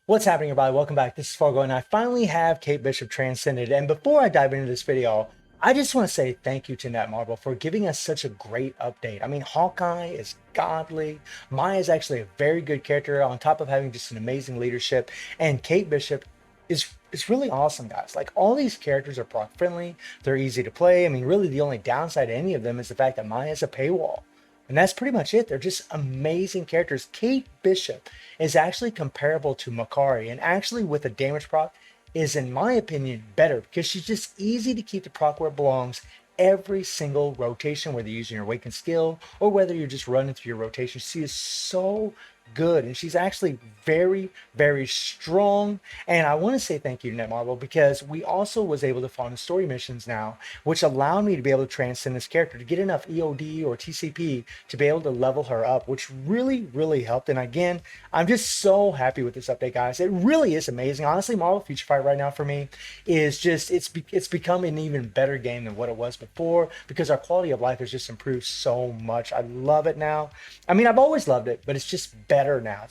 What's happening, everybody? Welcome back. This is Fargo, and I finally have Kate Bishop Transcended. And before I dive into this video, I just want to say thank you to Netmarble for giving us such a great update. I mean, Hawkeye is godly. Maya is actually a very good character on top of having just an amazing leadership. And Kate Bishop is really awesome, guys. Like, all these characters are proc friendly. They're easy to play. I mean, really the only downside to any of them is the fact that Maya is a paywall. And that's pretty much it. They're just amazing characters. Kate Bishop is actually comparable to Makari, and actually with a damage proc is, in my opinion, better because she's just easy to keep the proc where it belongs every single rotation, whether you're using your awakened skill or whether you're just running through your rotation. She is so good, and she's actually very, very strong. And I want to say thank you to Netmarble because we also was able to farm the story missions now, which allowed me to be able to transcend this character to get enough EOD or TCP to be able to level her up, which really helped. And again, I'm just so happy with this update, guys. It really is amazing. Honestly, Marvel Future Fight right now for me is just it's become an even better game than what it was before because our quality of life has just improved so much. I love it now. I mean, I've always loved it, but it's just better now.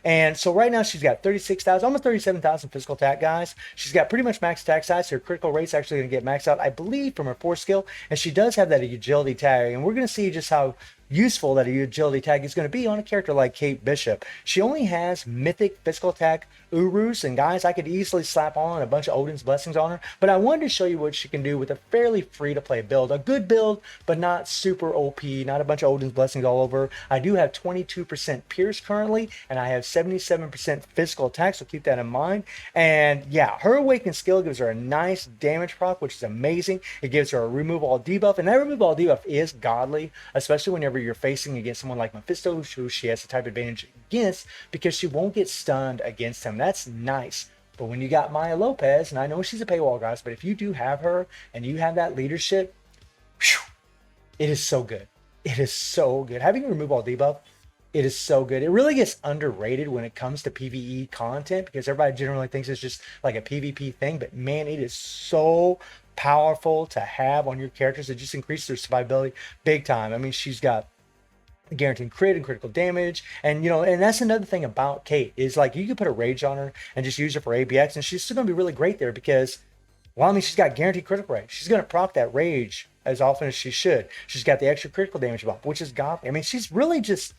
And so right now she's got 36,000, almost 37,000 physical attack, guys. She's got pretty much max attack size. So her critical rate's actually going to get maxed out, I believe, from her force skill. And she does have that agility tag. And we're going to see just how useful that agility tag is going to be on a character like Kate Bishop. She only has mythic physical attack Urus, and guys, I could easily slap on a bunch of Odin's blessings on her, but I wanted to show you what she can do with a fairly free-to-play build. A good build, but not super OP, not a bunch of Odin's blessings all over. I do have 22% Pierce currently, and I have 77% physical attack, so keep that in mind. And yeah, her awakened skill gives her a nice damage proc, which is amazing. It gives her a remove all debuff, and that remove all debuff is godly, especially whenever you're facing against someone like Mephisto, who she has a type advantage against, because she won't get stunned against him. That's nice. But when you got Maya Lopez, and I know she's a paywall, guys, but if you do have her and you have that leadership, whew, it is so good. It is so good. Having remove all debuff, it is so good. It really gets underrated when it comes to PvE content because everybody generally thinks it's just like a PvP thing, but man, it is so powerful to have on your characters. It just increases their survivability big time. I mean, she's got guaranteed crit and critical damage, and and that's another thing about Kate is, like, you could put a rage on her and just use her for ABX and she's still gonna be really great there because, well, I mean, she's got guaranteed critical rate. She's gonna proc that rage as often as she should. She's got the extra critical damage buff, which is godly. I mean, she's really just,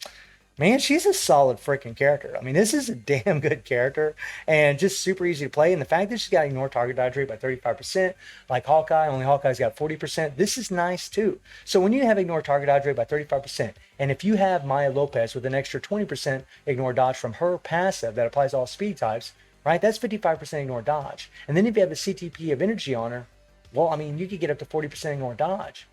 man, she's a solid freaking character. I mean, this is a damn good character and just super easy to play. And the fact that she's got ignore target dodge rate by 35%, like Hawkeye, only Hawkeye's got 40%. This is nice too. So when you have ignore target dodge rate by 35%, and if you have Maya Lopez with an extra 20% ignore dodge from her passive that applies to all speed types, right? That's 55% ignore dodge. And then if you have the CTP of energy on her, well, I mean, you could get up to 40% ignore dodge,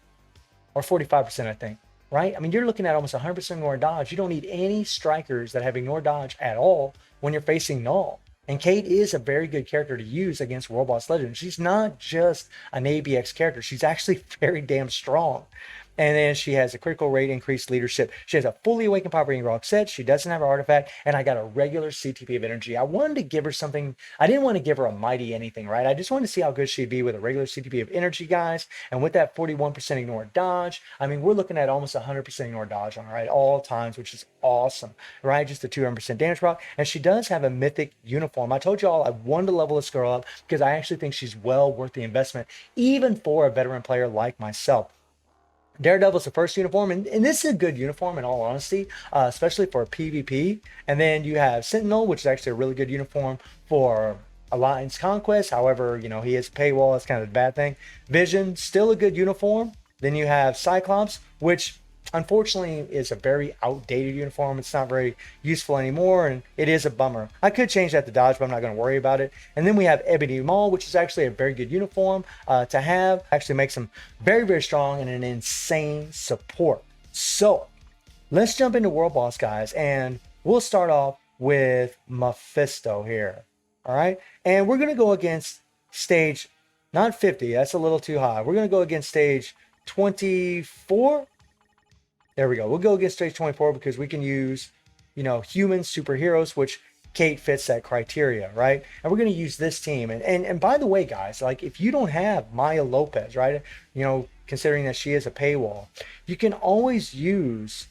or 45%, I think. Right? I mean, you're looking at almost 100% ignore dodge. You don't need any strikers that have ignore dodge at all when you're facing Null. And Kate is a very good character to use against World Boss Legend. She's not just an ABX character. She's actually very damn strong. And then she has a critical rate increased leadership. She has a fully awakened power ring rock set. She doesn't have an artifact. And I got a regular CTP of energy. I wanted to give her something. I didn't want to give her a mighty anything, right? I just wanted to see how good she'd be with a regular CTP of energy, guys. And with that 41% ignore dodge, I mean, we're looking at almost 100% ignore dodge on her at all times, which is awesome, right? Just a 200% damage proc. And she does have a mythic uniform. I told you all I wanted to level this girl up because I actually think she's well worth the investment, even for a veteran player like myself. Daredevil's the first uniform, and this is a good uniform in all honesty, especially for PvP. And then you have Sentinel, which is actually a really good uniform for Alliance Conquest. However, he is paywall. That's kind of a bad thing. Vision, still a good uniform. Then you have Cyclops, which unfortunately is a very outdated uniform. It's not very useful anymore, and it is a bummer. I could change that to dodge, but I'm not going to worry about it. And then we have Ebony Maul, which is actually a very good uniform to have. Actually makes him very strong and an insane support. So let's jump into World Boss, guys, and we'll start off with Mephisto here. All right, and we're going to go against stage, not 50, that's a little too high. We're going to go against stage 24. There we go. We'll go against stage 24 because we can use, human superheroes, which Kate fits that criteria, right? And we're going to use this team. And by the way, guys, like, if you don't have Maya Lopez, right, considering that she is a paywall, you can always use,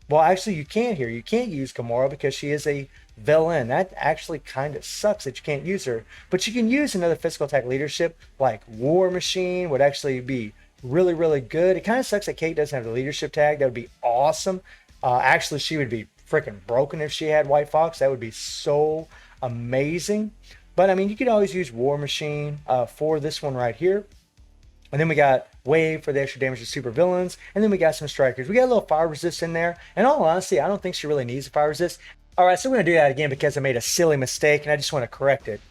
well, actually you can't here. You can't use Gamora because she is a villain. That actually kind of sucks that you can't use her. But you can use another physical attack leadership like War Machine would actually be really, really good. It kind of sucks that Kate doesn't have the leadership tag. That would be awesome. Actually, she would be freaking broken if she had White Fox. That would be so amazing. But I mean, you could always use War Machine for this one right here. And then we got Wave for the extra damage to super villains. And then we got some strikers. We got a little fire resist in there. And all honesty, I don't think she really needs a fire resist. All right, so we're going to do that again because I made a silly mistake and I just want to correct it.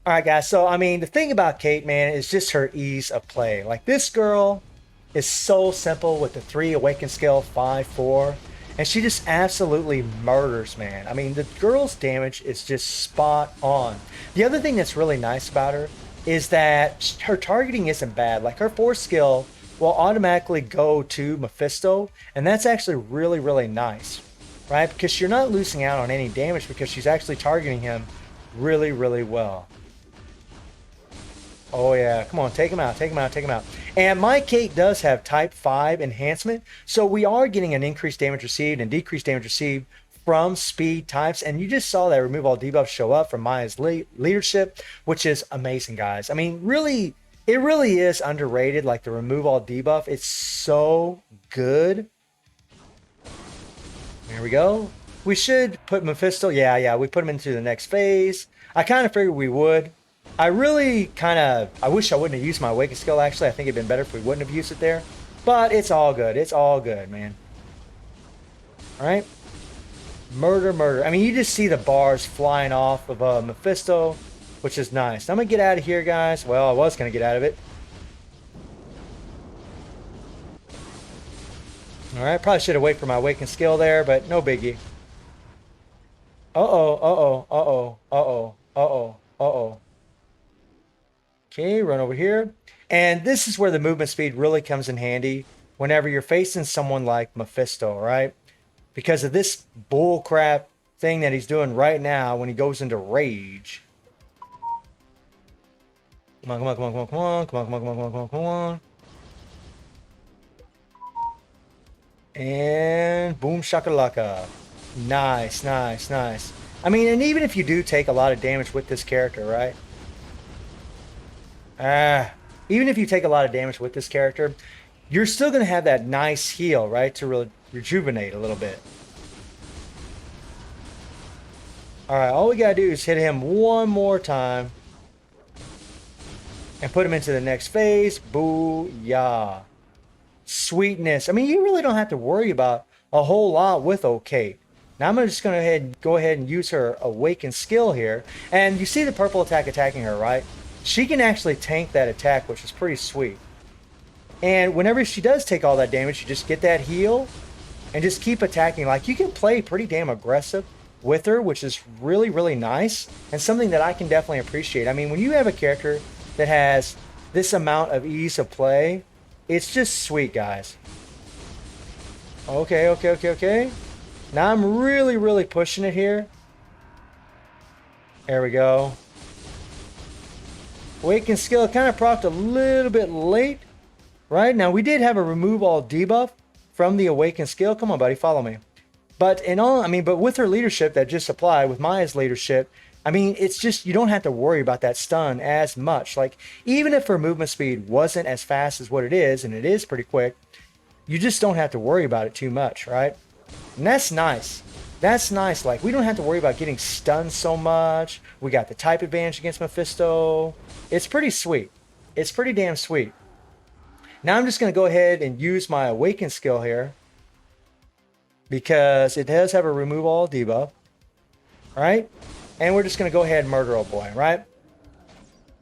All right, guys. So, I mean, the thing about Kate, man, is just her ease of play. Like, this girl is so simple with the 3 awaken skill, 5-4. And she just absolutely murders, man. I mean, the girl's damage is just spot on. The other thing that's really nice about her is that her targeting isn't bad. Like, her 4 skill will automatically go to Mephisto, and that's actually really, really nice, right? Because you're not losing out on any damage because she's actually targeting him really, really well. Oh yeah, come on, take him out, take him out, take him out. And my Kate does have type 5 enhancement, so we are getting an increased damage received and decreased damage received from speed types. And you just saw that remove all debuffs show up from Maya's leadership, which is amazing, guys. I mean, really, it really is underrated, like the remove all debuff. It's so good. There we go. We should put Mephisto. Yeah, we put him into the next phase. I kind of figured we would. I really I wish I wouldn't have used my awaken skill, actually. I think it'd been better if we wouldn't have used it there. But it's all good. It's all good, man. All right. Murder, murder. I mean, you just see the bars flying off of Mephisto, which is nice. I'm going to get out of here, guys. Well, I was going to get out of it. All right. Probably should have waited for my awaken skill there, but no biggie. Uh-oh, uh-oh, uh-oh, uh-oh, uh-oh, uh-oh. Okay, run over here. And this is where the movement speed really comes in handy whenever you're facing someone like Mephisto, right? Because of this bullcrap thing that he's doing right now when he goes into rage. Come on, come on, come on, come on, come on, come on, come on, come on, come on, come on. And boom shakalaka. Nice, nice, nice. I mean, and even if you do take a lot of damage with this character, right? Even if you take a lot of damage with this character, you're still going to have that nice heal, right? To rejuvenate a little bit. Alright, all we got to do is hit him one more time. And put him into the next phase. Booyah. Sweetness. I mean, you really don't have to worry about a whole lot with OK. Now I'm just going to go ahead and use her awaken skill here. And you see the purple attack attacking her, right? She can actually tank that attack, which is pretty sweet. And whenever she does take all that damage, you just get that heal and just keep attacking. Like, you can play pretty damn aggressive with her, which is really, really nice and something that I can definitely appreciate. I mean, when you have a character that has this amount of ease of play, it's just sweet, guys. Okay, okay, okay, okay. Now I'm really, really pushing it here. There we go. Awaken skill kind of procced a little bit late. Right? Now, we did have a remove all debuff from the awaken skill. Come on, buddy, follow me. But but with her leadership that just applied, with Maya's leadership, I mean, it's just, you don't have to worry about that stun as much. Like, even if her movement speed wasn't as fast as what it is, and it is pretty quick, you just don't have to worry about it too much, right? And that's nice. That's nice. Like, we don't have to worry about getting stunned so much. We got the type advantage against Mephisto. It's pretty sweet. It's pretty damn sweet. Now I'm just going to go ahead and use my awaken skill here, because it does have a remove all debuff, right? And we're just going to go ahead and murder old boy, right?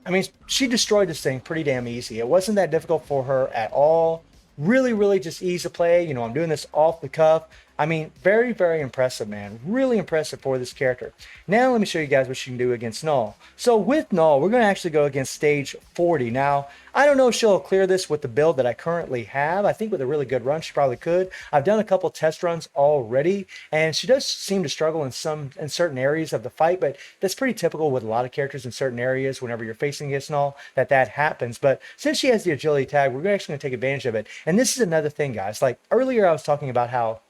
I mean, she destroyed this thing pretty damn easy. It wasn't that difficult for her at all. Really, really just easy to play. You know, I'm doing this off the cuff. I mean, very, very impressive, man. Really impressive for this character. Now, let me show you guys what she can do against Null. So with Null, we're going to actually go against stage 40. Now, I don't know if she'll clear this with the build that I currently have. I think with a really good run, she probably could. I've done a couple test runs already, and she does seem to struggle in certain areas of the fight, but that's pretty typical with a lot of characters in certain areas. Whenever you're facing against Null, that happens. But since she has the agility tag, we're actually going to take advantage of it. And this is another thing, guys. Like, earlier I was talking about how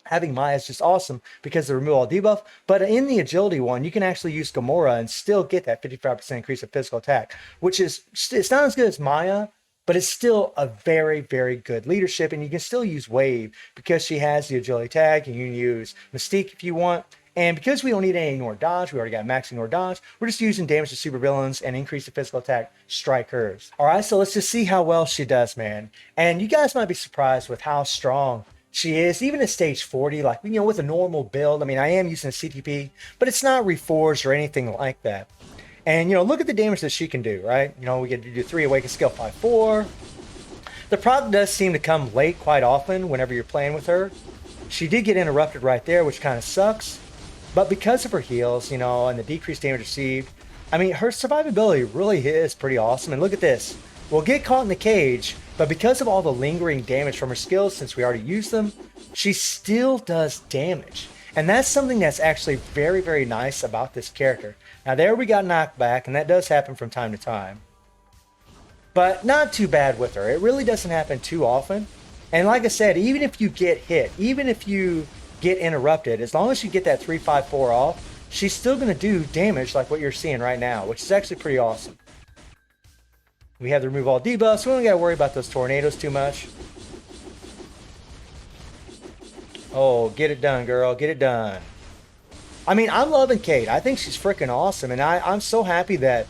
having Maya is just awesome because of the remove all debuff. But in the agility one, you can actually use Gamora and still get that 55% increase of physical attack, which is, it's not as good as Maya, but it's still a very, very good leadership. And you can still use Wave because she has the agility tag, and you can use Mystique if you want. And because we don't need any ignore dodge, we already got max ignore dodge, we're just using damage to supervillains and increase the physical attack strikers. All right, so let's just see how well she does, man. And you guys might be surprised with how strong she is, even at stage 40, like, you know, with a normal build. I mean, I am using a CTP, but it's not reforged or anything like that. And, you know, look at the damage that she can do, right? You know, we get to do 3 awaken skill 5-4. The proc does seem to come late quite often whenever you're playing with her. She did get interrupted right there, which kind of sucks. But because of her heals, you know, and the decreased damage received, I mean, her survivability really is pretty awesome. And look at this. We'll get caught in the cage, but because of all the lingering damage from her skills, since we already used them, she still does damage. And that's something that's actually very, very nice about this character. Now there we got knocked back, and that does happen from time to time. But not too bad with her. It really doesn't happen too often. And like I said, even if you get hit, even if you get interrupted, as long as you get that 3-5-4 off, she's still going to do damage like what you're seeing right now, which is actually pretty awesome. We have to remove all debuffs, so we don't got to worry about those tornadoes too much. Oh, get it done, girl. Get it done. I mean, I'm loving Kate. I think she's freaking awesome, and I'm so happy that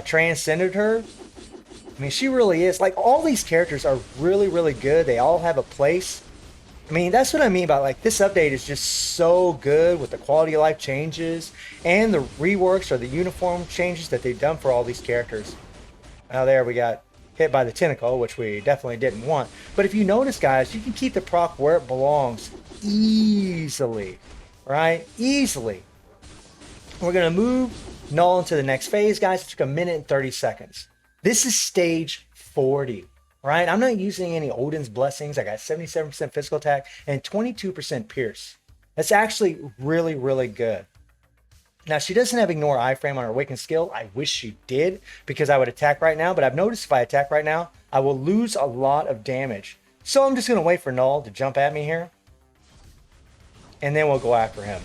Transcended her. I mean, she really is. Like, all these characters are really, really good. They all have a place. I mean, that's what I mean by, like, this update is just so good with the quality of life changes and the reworks or the uniform changes that they've done for all these characters. Now there we got hit by the tentacle, which we definitely didn't want. But if you notice, guys, you can keep the proc where it belongs easily, right? Easily. We're going to move Null into the next phase, guys. It took 1 minute and 30 seconds. This is stage 40. Right? I'm not using any Odin's Blessings. I got 77% physical attack and 22% pierce. That's actually really, really good. Now, she doesn't have Ignore Iframe on her Awakened skill. I wish she did, because I would attack right now. But I've noticed if I attack right now, I will lose a lot of damage. So I'm just going to wait for Null to jump at me here. And then we'll go after him.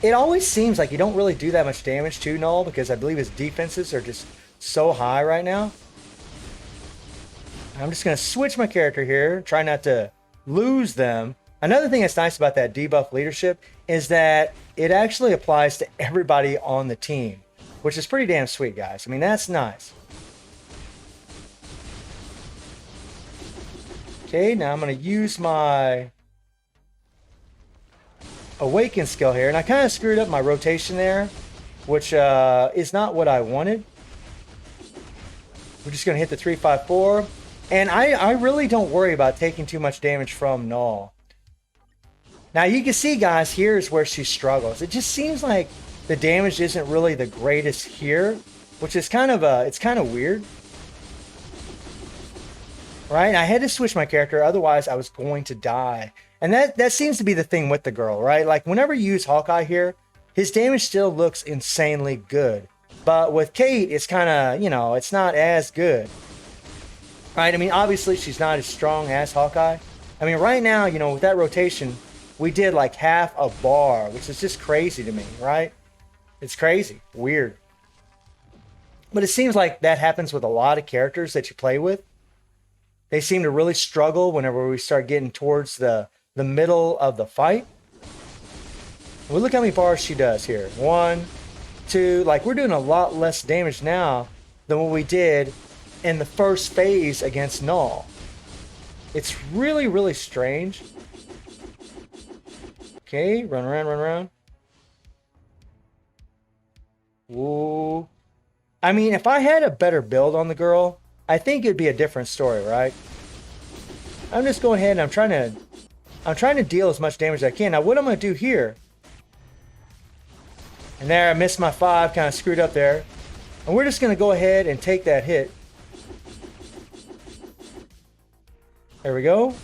It always seems like you don't really do that much damage to Null, because I believe his defenses are just so high right now. I'm just going to switch my character here, try not to lose them. Another thing that's nice about that debuff leadership is that it actually applies to everybody on the team, which is pretty damn sweet, guys. I mean, that's nice. Okay, now I'm going to use my Awaken skill here, and I kind of screwed up my rotation there, which is not what I wanted. We're just going to hit the 3-5-4. And I really don't worry about taking too much damage from Null. Now you can see, guys, here's where she struggles. It just seems like the damage isn't really the greatest here, which is kind of it's kind of weird. Right? I had to switch my character, otherwise I was going to die. And that seems to be the thing with the girl, right? Like, whenever you use Hawkeye here, his damage still looks insanely good. But with Kate, it's kind of, you know, it's not as good. Right, I mean, obviously she's not as strong as Hawkeye. I mean, right now, you know, with that rotation, we did like half a bar, which is just crazy to me, right? It's crazy, weird. But it seems like that happens with a lot of characters that you play with. They seem to really struggle whenever we start getting towards the middle of the fight. Well, look how many bars she does here. 1, 2, like, we're doing a lot less damage now than what we did in the first phase against Null. It's really, really strange. Okay, run around, run around. Ooh. I mean, if I had a better build on the girl, I think it'd be a different story, right? I'm just going ahead and I'm trying to deal as much damage as I can. Now, what I'm going to do here, and there I missed my 5, kind of screwed up there. And we're just going to go ahead and take that hit. There we go.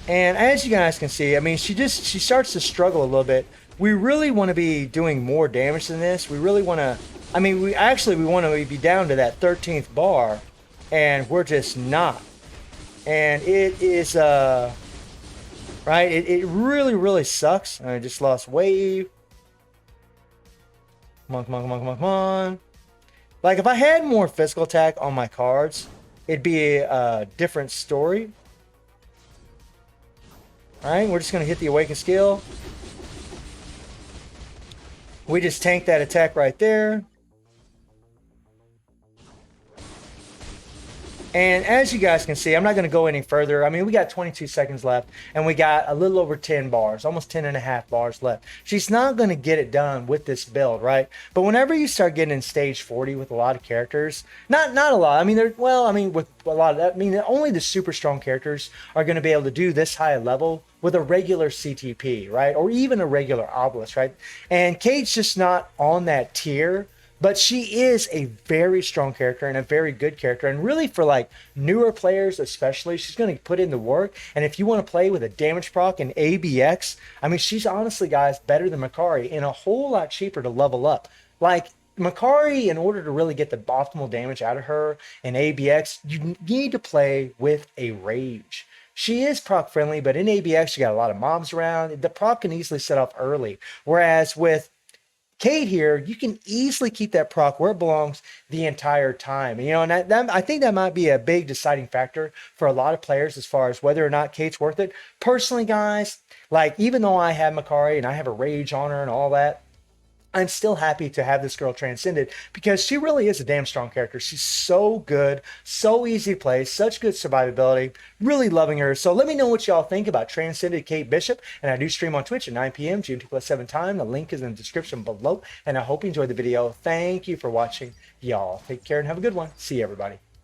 And as you guys can see, I mean, she starts to struggle a little bit. We really want to be doing more damage than this. We really want to, I mean, we want to be down to that 13th bar, and we're just not. And it is, right? It really, really sucks. I just lost wave. Come on, come on, come on, come on, come on. Like, if I had more physical attack on my cards, it'd be a different story. All right, we're just going to hit the Awaken skill. We just tanked that attack right there. And as you guys can see, I'm not going to go any further. I mean, we got 22 seconds left, and we got a little over 10 bars, almost 10 and a half bars left. She's not going to get it done with this build, right? But whenever you start getting in stage 40 with a lot of characters, not a lot. I mean, with a lot of that, I mean, only the super strong characters are going to be able to do this high level with a regular CTP, right? Or even a regular obelisk, right? And Kate's just not on that tier. But she is a very strong character and a very good character. And really for like newer players especially, she's going to put in the work. And if you want to play with a damage proc and ABX, I mean, she's honestly, guys, better than Makari and a whole lot cheaper to level up. Like, Makari, in order to really get the optimal damage out of her and ABX, you need to play with a Rage. She is proc friendly, but in ABX, you got a lot of mobs around. The proc can easily set off early. Whereas with Kate here, you can easily keep that proc where it belongs the entire time. You know, and I think that might be a big deciding factor for a lot of players as far as whether or not Kate's worth it. Personally, guys, like, even though I have Makari and I have a Rage on her and all that, I'm still happy to have this girl Transcended because she really is a damn strong character. She's so good, so easy to play, such good survivability. Really loving her. So let me know what y'all think about Transcended Kate Bishop. And I do stream on Twitch at 9 p.m. GMT+7 time. The link is in the description below. And I hope you enjoyed the video. Thank you for watching, y'all. Take care and have a good one. See you, everybody.